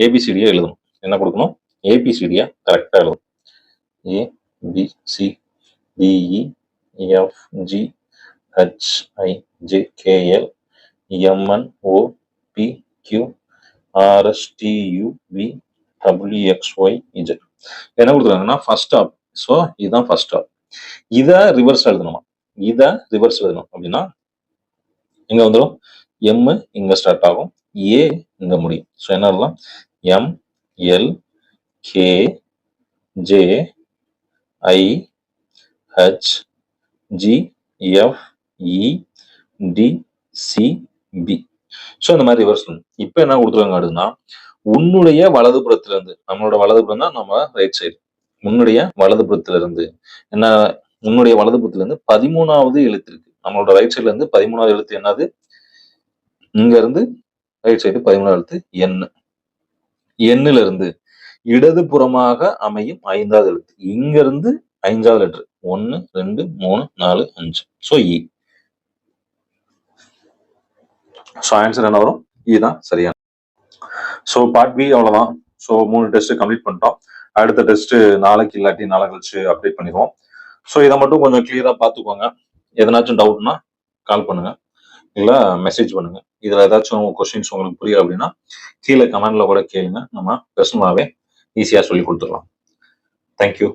ஏபிசிடியை எழுதணும். என்ன கொடுக்கணும்? ஏபிசிடியா கரெக்டா எழுதணும். A B C D E F G H I J K L M N O P Q R S T U V W X Y Z. என்ன கொடுத்துருக்காங்கன்னா ஃபர்ஸ்ட் ஸ்டாப். ஸோ இதுதான் ஃபர்ஸ்ட் ஸ்டாப். இதை ரிவர்ஸ் எழுதணுமா? இதை ரிவர்ஸ் எழுதணும் அப்படின்னா இங்க வந்துடும். எம் இங்க ஸ்டார்ட் ஆகும், ஏ இங்க முடியும். ஸோ என்ன எழுதலாம்? M L K J I H G F E D C B. So இந்த மாதிரி ரிவர்ஸ். இப்போ என்ன கொடுத்துருக்காங்க அப்படின்னா உன்னுடைய வலதுபுறத்துல இருந்து, நம்மளோட வலதுபுறம் தான் நம்ம ரைட் சைடு, உன்னுடைய வலதுபுறத்துல இருந்து என்ன, உன்னுடைய வலதுபுறத்துல இருந்து 13வது எழுத்து இருக்கு. நம்மளோட ரைட் சைட்ல இருந்து 13வது எழுத்து என்னது? இங்க இருந்து ரைட் சைடு 13வது எழுத்து என். எண்ணில இருந்து இடதுபுறமாக அமையும் 5வது எழுத்து. இங்க இருந்து 5வது லெட்டர் 1 2 3 4 5. ஸோ இ. ஸோ ஆன்சர் என்ன வரும்? இதுதான் சரியான. ஸோ பார்ட் பி அவ்வளவுதான். ஸோ 3 டெஸ்ட் கம்ப்ளீட் பண்ணிட்டோம். அடுத்த டெஸ்ட் நாளைக்கு இல்லாட்டி நாளை கழிச்சு அப்டேட் பண்ணிடுவோம். ஸோ இதை மட்டும் கொஞ்சம் கிளியரா பார்த்துக்கோங்க. எதனாச்சும் டவுட்னா கால் பண்ணுங்க, இல்ல மெசேஜ் பண்ணுங்க. இதுல ஏதாச்சும் கொஸ்டின்ஸ் உங்களுக்கு புரியல அப்படின்னா கீழே கமெண்ட்ல கூட கேளுங்க, நம்ம பர்சனலாவே ஈஸியா சொல்லி கொடுத்துடலாம். தேங்க்யூ.